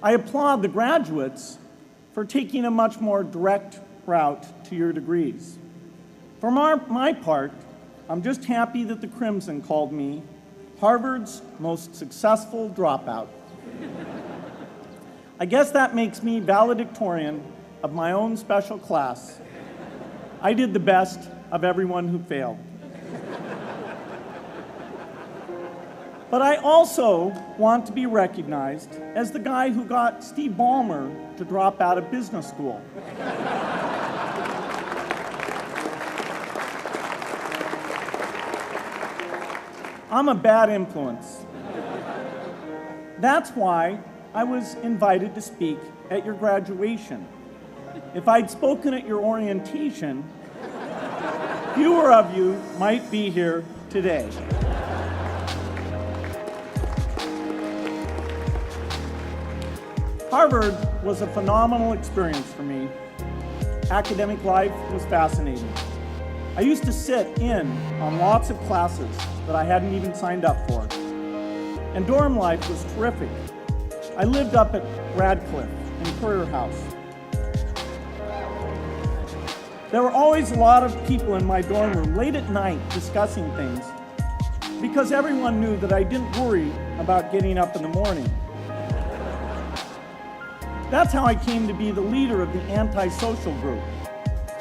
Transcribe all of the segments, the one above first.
I applaud the graduates for taking a much more direct route to your degrees. For my part, I'm just happy that the Crimson called me Harvard's most successful dropout. I guess that makes me valedictorian of my own special class. I did the best of everyone who failed. But I also want to be recognized as the guy who got Steve Ballmer to drop out of business school. I'm a bad influence. That's why I was invited to speak at your graduation. If I'd spoken at your orientation, fewer of you might be here today. Harvard was a phenomenal experience for me. Academic life was fascinating. I used to sit in on lots of classes that I hadn't even signed up for. And dorm life was terrific. I lived up at Radcliffe in Currier House. There were always a lot of people in my dorm room late at night discussing things because everyone knew that I didn't worry about getting up in the morning. That's how I came to be the leader of the antisocial group.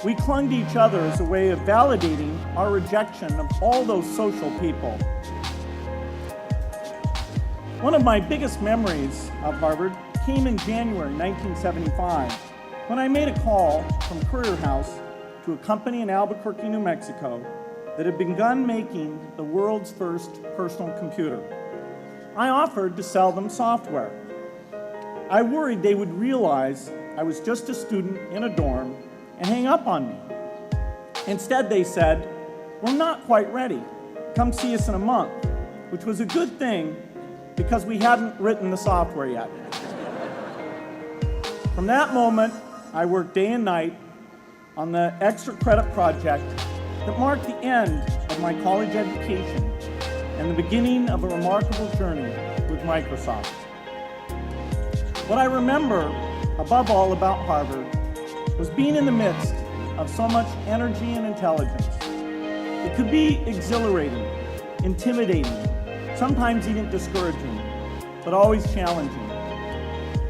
We clung to each other as a way of validating our rejection of all those social people. One of my biggest memories of Harvard came in January 1975, when I made a call from Currier House to a company in Albuquerque, New Mexico, that had begun making the world's first personal computer. I offered to sell them software. I worried they would realize I was just a student in a dorm and hang up on me. Instead, they said, "We're not quite ready. Come see us in a month," which was a good thing because we hadn't written the software yet. From that moment, I worked day and night on the extra credit project that marked the end of my college education and the beginning of a remarkable journey with Microsoft. What I remember above all about Harvard was being in the midst of so much energy and intelligence. It could be exhilarating, intimidating, sometimes even discouraging, but always challenging.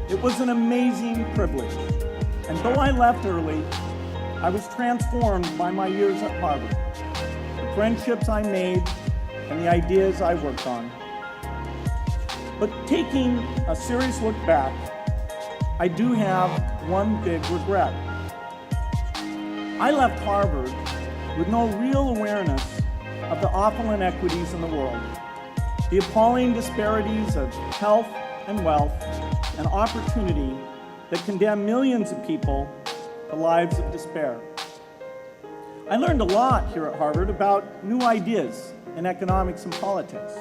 It was an amazing privilege, and though I left early, I was transformed by my years at Harvard, the friendships I made, and the ideas I worked on. But taking a serious look back, I do have one big regret. I left Harvard with no real awareness of the awful inequities in the world, the appalling disparities of health and wealth and opportunity that condemn millions of people to lives of despair. I learned a lot here at Harvard about new ideas in economics and politics.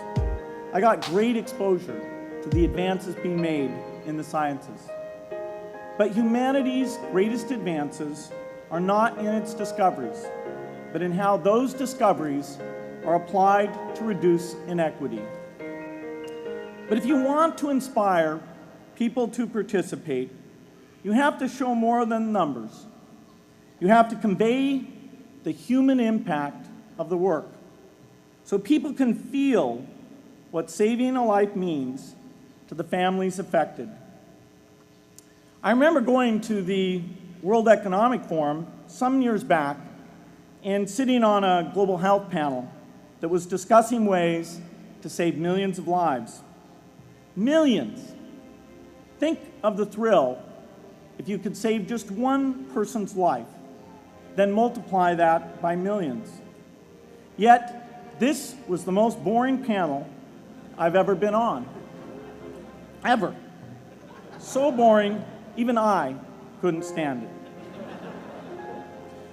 I got great exposure to the advances being made in the sciences. But humanity's greatest advances are not in its discoveries, but in how those discoveries are applied to reduce inequity. But if you want to inspire people to participate, you have to show more than numbers. You have to convey the human impact of the work so people can feel what saving a life means to the families affected. I remember going to the World Economic Forum some years back and sitting on a global health panel that was discussing ways to save millions of lives. Millions! Think of the thrill if you could save just one person's life, then multiply that by millions. Yet, this was the most boring panel I've ever been on. Ever. So boring, even I couldn't stand it.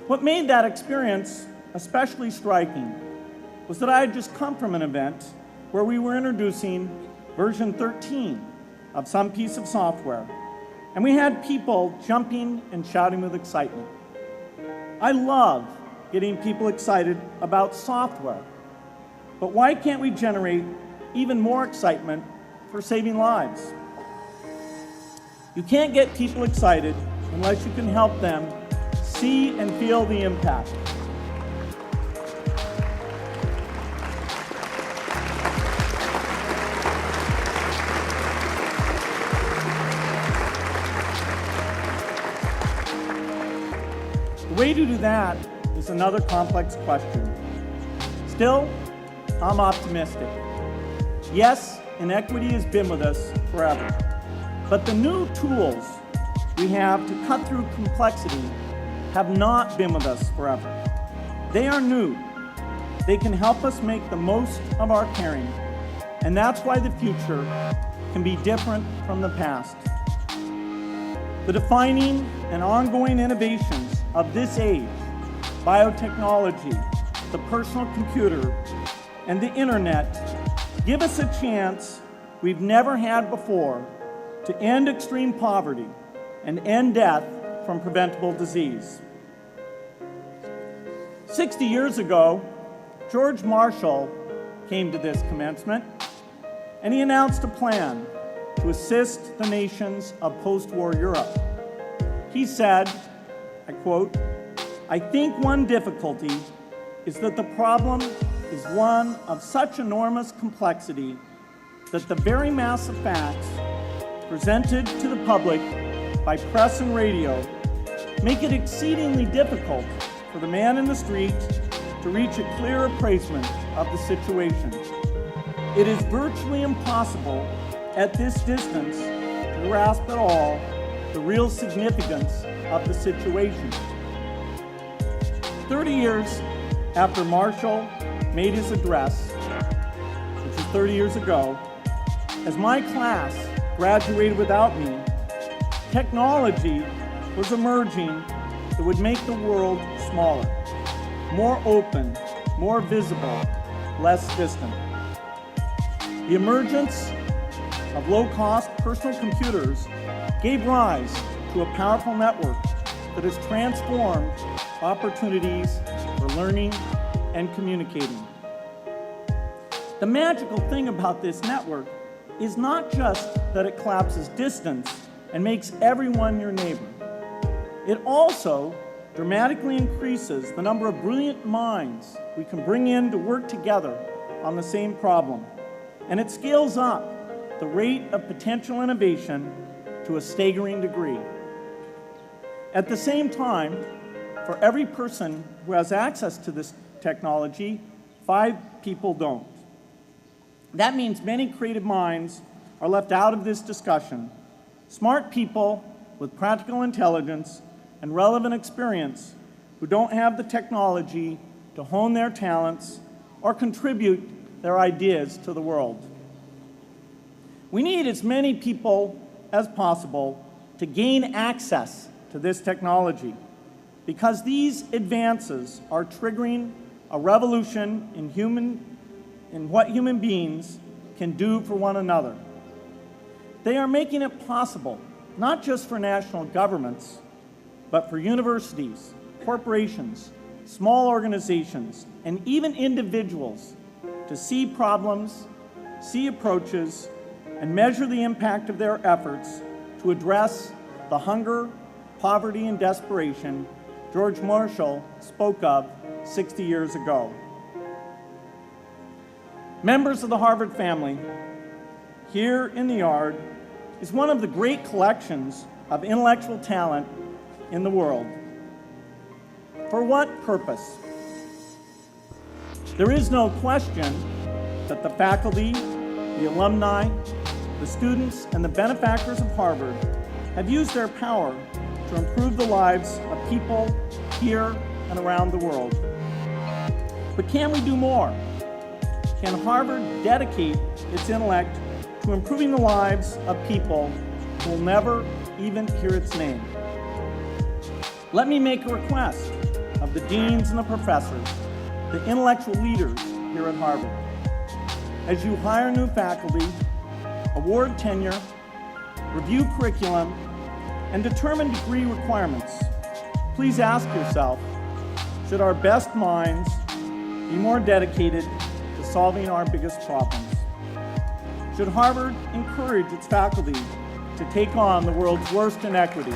What made that experience especially striking was that I had just come from an event where we were introducing version 13 of some piece of software, and we had people jumping and shouting with excitement. I love getting people excited about software, but why can't we generate even more excitement for saving lives? You can't get people excited unless you can help them see and feel the impact. The way to do that is another complex question. Still, I'm optimistic. Yes, inequity has been with us forever, but the new tools we have to cut through complexity have not been with us forever. They are new. They can help us make the most of our caring, and that's why the future can be different from the past. The defining and ongoing innovations of this age, biotechnology, the personal computer, and the internet give us a chance we've never had before to end extreme poverty and end death from preventable disease. 60 years ago, George Marshall came to this commencement, and he announced a plan to assist the nations of post-war Europe. He said, I quote, "I think one difficulty is that the problem is one of such enormous complexity that the very mass of facts presented to the public by press and radio make it exceedingly difficult for the man in the street to reach a clear appraisement of the situation. It is virtually impossible at this distance to grasp at all the real significance of the situation." 30 years after Marshall made his address, which was 30 years ago, as my class graduated without me, technology was emerging that would make the world smaller, more open, more visible, less distant. The emergence of low-cost personal computers gave rise to a powerful network that has transformed opportunities for learning and communicating. The magical thing about this network is not just that it collapses distance and makes everyone your neighbor. It also dramatically increases the number of brilliant minds we can bring in to work together on the same problem. And it scales up the rate of potential innovation to a staggering degree. At the same time, for every person who has access to this technology, 5 people don't. That means many creative minds are left out of this discussion. Smart people with practical intelligence and relevant experience who don't have the technology to hone their talents or contribute their ideas to the world. We need as many people as possible to gain access to this technology, because these advances are triggering a revolution in what human beings can do for one another. They are making it possible, not just for national governments, but for universities, corporations, small organizations, and even individuals to see problems, see approaches, and measure the impact of their efforts to address the hunger, poverty, and desperation George Marshall spoke of 60 years ago. Members of the Harvard family, here in the yard is one of the great collections of intellectual talent in the world. For what purpose? There is no question that the faculty, the alumni, the students, and the benefactors of Harvard have used their power to improve the lives of people here and around the world. But can we do more? Can Harvard dedicate its intellect to improving the lives of people who will never even hear its name? Let me make a request of the deans and the professors, the intellectual leaders here at Harvard. As you hire new faculty, award tenure, review curriculum, and determine degree requirements, please ask yourself, should our best minds be more dedicated to solving our biggest problems? Should Harvard encourage its faculty to take on the world's worst inequities.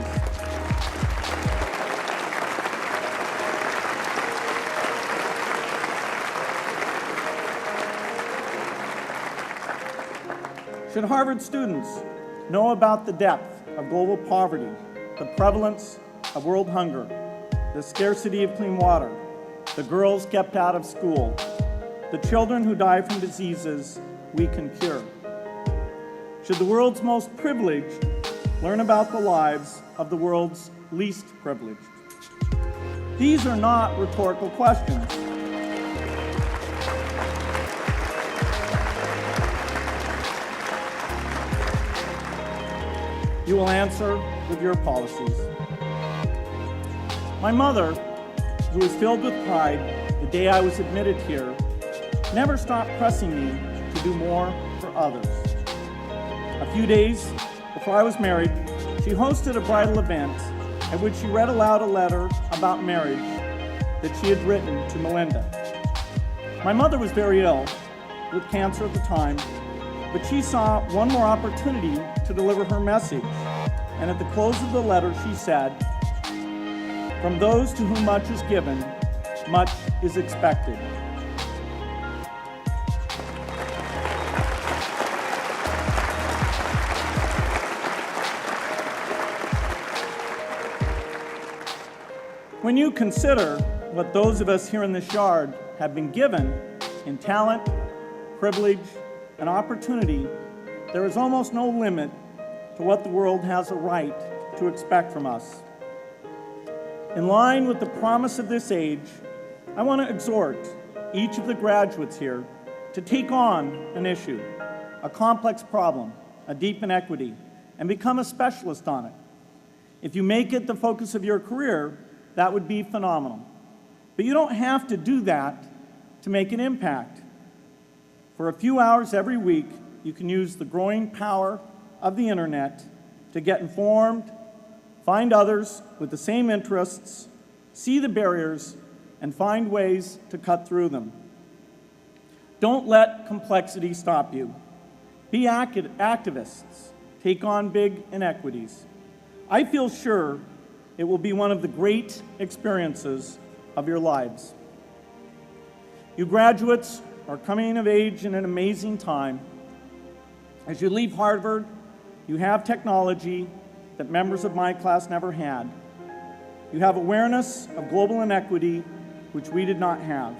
Should Harvard students know about the depth of global poverty, the prevalence of world hunger, the scarcity of clean water, the girls kept out of school, the children who die from diseases we can cure? Should the world's most privileged learn about the lives of the world's least privileged? These are not rhetorical questions. You will answer with your policies. My mother, who was filled with pride the day I was admitted here, never stopped pressing me to do more for others. A few days before I was married, she hosted a bridal event at which she read aloud a letter about marriage that she had written to Melinda. My mother was very ill with cancer at the time, but she saw one more opportunity to deliver her message. And at the close of the letter, she said, "From those to whom much is given, much is expected." When you consider what those of us here in this yard have been given in talent, privilege, and opportunity, there is almost no limit to what the world has a right to expect from us. In line with the promise of this age, I want to exhort each of the graduates here to take on an issue, a complex problem, a deep inequity, and become a specialist on it. If you make it the focus of your career, that would be phenomenal. But you don't have to do that to make an impact. For a few hours every week, you can use the growing power of the internet to get informed, find others with the same interests, see the barriers, and find ways to cut through them. Don't let complexity stop you. Be activists. Take on big inequities. I feel sure it will be one of the great experiences of your lives. You graduates are coming of age in an amazing time. As you leave Harvard, you have technology that members of my class never had. You have awareness of global inequity, which we did not have.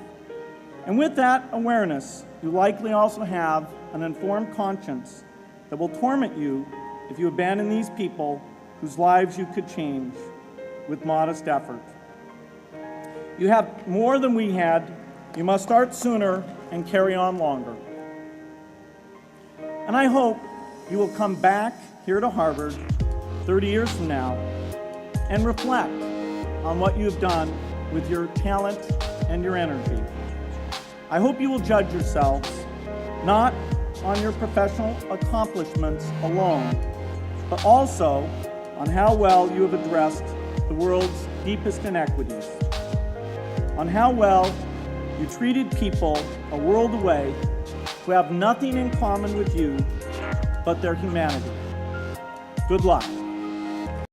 And with that awareness, you likely also have an informed conscience that will torment you if you abandon these people whose lives you could change with modest effort. You have more than we had. You must start sooner and carry on longer. And I hope you will come back here to Harvard 30 years from now and reflect on what you have done with your talent and your energy. I hope you will judge yourselves not on your professional accomplishments alone, but also on how well you have addressed the world's deepest inequities, on how well you treated people a world away who have nothing in common with you but their humanity. Good luck.